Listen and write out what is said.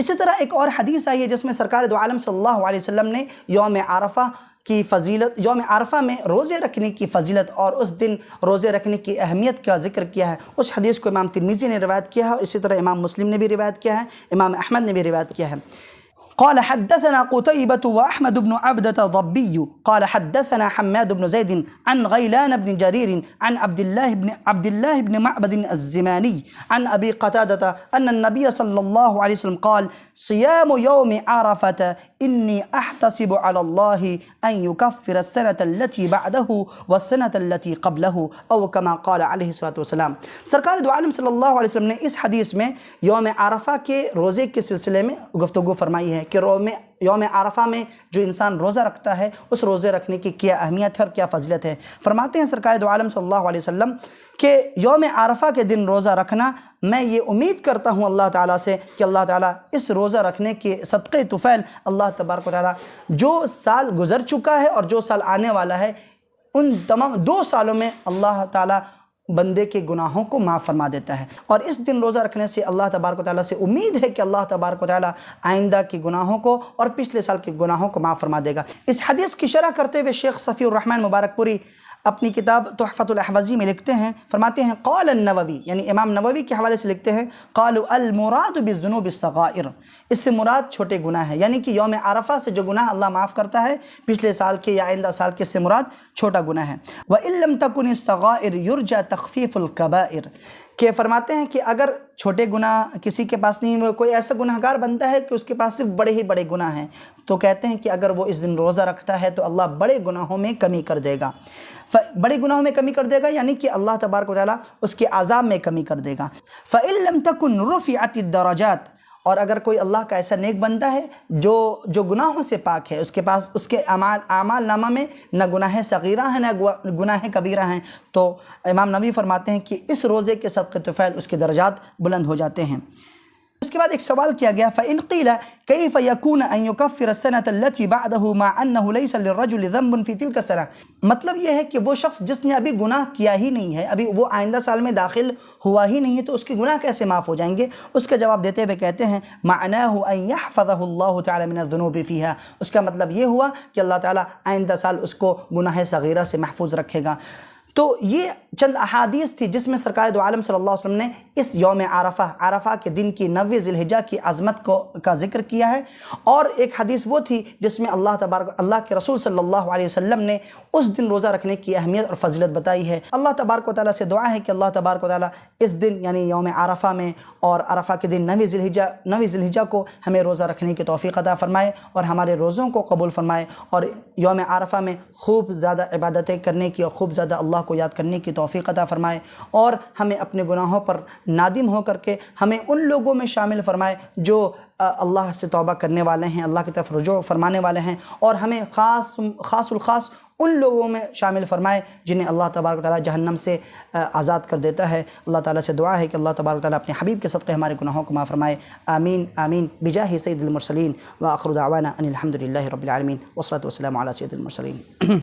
اسی طرح ایک اور حدیث آئی ہے جس میں سرکار دو عالم صلی اللہ علیہ وسلم نے یوم عرفہ کی فضیلت، یوم عرفہ میں روزے رکھنے کی فضیلت اور اس دن روزے رکھنے کی اہمیت کا ذکر کیا ہے۔ اس حدیث کو امام ترمذی نے روایت کیا ہے اور اسی طرح امام مسلم نے بھی روایت کیا ہے، امام احمد نے بھی روایت کیا ہے۔ قال حدثنا قتيبة وأحمد بن عبدة الضبي قال حدثنا حماد بن زيد عن غيلان بن جرير عن عبد الله بن معبد الزماني عن أبي قتادة أن النبي صلى الله عليه وسلم قال صيام يوم عرفة إني أحتسب على الله أن يكفر السنة التي بعده والسنة التي قبله أو كما قال عليه الصلاة والسلام۔ سرکار دو عالم صلی اللہ علیہ وسلم نے اس حدیث میں یوم عرفہ کے روزے کے سلسلے میں گفتگو فرمائی ہے کہ یوم عرفہ میں جو انسان روزہ رکھتا ہے اس روزے رکھنے کی کیا اہمیت ہے اور کیا فضیلت ہے۔ فرماتے ہیں سرکار دو عالم صلی اللہ علیہ وسلم کہ یوم عرفہ کے دن روزہ رکھنا، میں یہ امید کرتا ہوں اللہ تعالیٰ سے کہ اللہ تعالیٰ اس روزہ رکھنے کے صدقے طفیل اللہ تبارک و تعالیٰ جو سال گزر چکا ہے اور جو سال آنے والا ہے ان تمام 2 سالوں میں اللہ تعالیٰ بندے کے گناہوں کو معاف فرما دیتا ہے۔ اور اس دن روزہ رکھنے سے اللہ تبارک و تعالیٰ سے امید ہے کہ اللہ تبارک و تعالیٰ آئندہ کے گناہوں کو اور پچھلے سال کے گناہوں کو معاف فرما دے گا۔ اس حدیث کی شرح کرتے ہوئے شیخ صفی الرحمن مبارک پوری اپنی کتاب تحفۃ الاحوذی میں لکھتے ہیں، فرماتے ہیں قال النووی، یعنی امام نووی کے حوالے سے لکھتے ہیں قالوا المراد بالذنوب الصغائر، اس سے مراد چھوٹے گناہ ہے، یعنی کہ یوم عرفہ سے جو گناہ اللہ معاف کرتا ہے پچھلے سال کے یا آئندہ سال کے، سے مراد چھوٹا گناہ ہے۔ وَإِن لَمْ تَكُنِ الصَّغَائِرُ يُرْجَى تَخْفِيفُ الْكَبَائِرِ، کہ فرماتے ہیں کہ اگر چھوٹے گناہ کسی کے پاس نہیں ہوئے، کوئی ایسا گناہ گار بنتا ہے کہ اس کے پاس صرف بڑے ہی بڑے گناہ ہیں، تو کہتے ہیں کہ اگر وہ اس دن روزہ رکھتا ہے تو اللہ بڑے گناہوں میں کمی کر دے گا۔ بڑے گناہوں میں کمی کر دے گا یعنی کہ اللہ تبارک و تعالیٰ اس کے عذاب میں کمی کر دے گا۔ فَإِن لَمْ تَكُنْ رُفِعَتِ الدَّرَجَاتِ، اور اگر کوئی اللہ کا ایسا نیک بندہ ہے جو گناہوں سے پاک ہے، اس کے پاس اس کے اعمال نامہ میں نہ گناہ صغیرہ ہیں نہ گناہ کبیرہ ہیں، تو امام نووی فرماتے ہیں کہ اس روزے کے صدقے طفیل اس کے درجات بلند ہو جاتے ہیں۔ اس کے بعد ایک سوال کیا گیا فَإِن قِيلَ كَيْفَ يَكُونَ أَن يُكَفِّرَ السَّنَةَ الَّتِي بَعْدَهُ مَعَ أَنَّهُ لَيْسَ لِلرَّجُلِ ذَنبٌ فِي تِلْكَ السَّنَةِ، مطلب یہ ہے کہ وہ شخص جس نے ابھی گناہ کیا ہی نہیں ہے، ابھی وہ آئندہ سال میں داخل ہوا ہی نہیں ہے، تو اس کے گناہ کیسے معاف ہو جائیں گے؟ اس کا جواب دیتے ہوئے کہتے ہیں معناه أن يحفظه الله تعالی من الذنوب فيها، اس کا مطلب یہ ہوا کہ اللہ تعالیٰ آئندہ سال اس کو گناہ صغیرہ سے محفوظ رکھے گا۔ تو یہ چند احادیث تھی جس میں سرکار دو عالم صلی اللہ علیہ وسلم نے اس یوم عرفہ کے دن کی 9 ذی الحجہ کی عظمت کا ذکر کیا ہے، اور ایک حدیث وہ تھی جس میں اللہ کے رسول صلی اللہ علیہ وسلم نے اس دن روزہ رکھنے کی اہمیت اور فضیلت بتائی ہے۔ اللہ تبارک و تعالیٰ سے دعا ہے کہ اللہ تبارک و تعالیٰ اس دن یعنی یوم عرفہ میں اور عرفہ کے دن 9 ذی الحجہ کو ہمیں روزہ رکھنے کی توفیق عطا فرمائے اور ہمارے روزوں کو قبول فرمائے، اور یوم عرفہ میں خوب زیادہ عبادتیں کرنے کی اور خوب زیادہ اللہ کو یاد کرنے کی توفیق عطا فرمائے، اور ہمیں اپنے گناہوں پر نادم ہو کر کے ہمیں ان لوگوں میں شامل فرمائے جو اللہ سے توبہ کرنے والے ہیں، اللہ کی طرف رجوع فرمانے والے ہیں، اور ہمیں خاص الخاص ان لوگوں میں شامل فرمائے جنہیں اللہ تبارک و تعالیٰ جہنم سے آزاد کر دیتا ہے۔ اللہ تعالیٰ سے دعا ہے کہ اللہ تبارک و تعالیٰ اپنے حبیب کے صدقے ہمارے گناہوں کو معاف فرمائے، آمین آمین بجاہ سید المرسلین، وآخر دعوانا ان الحمد للہ رب العالمین، والصلاۃ والسلام علی سید المرسلین۔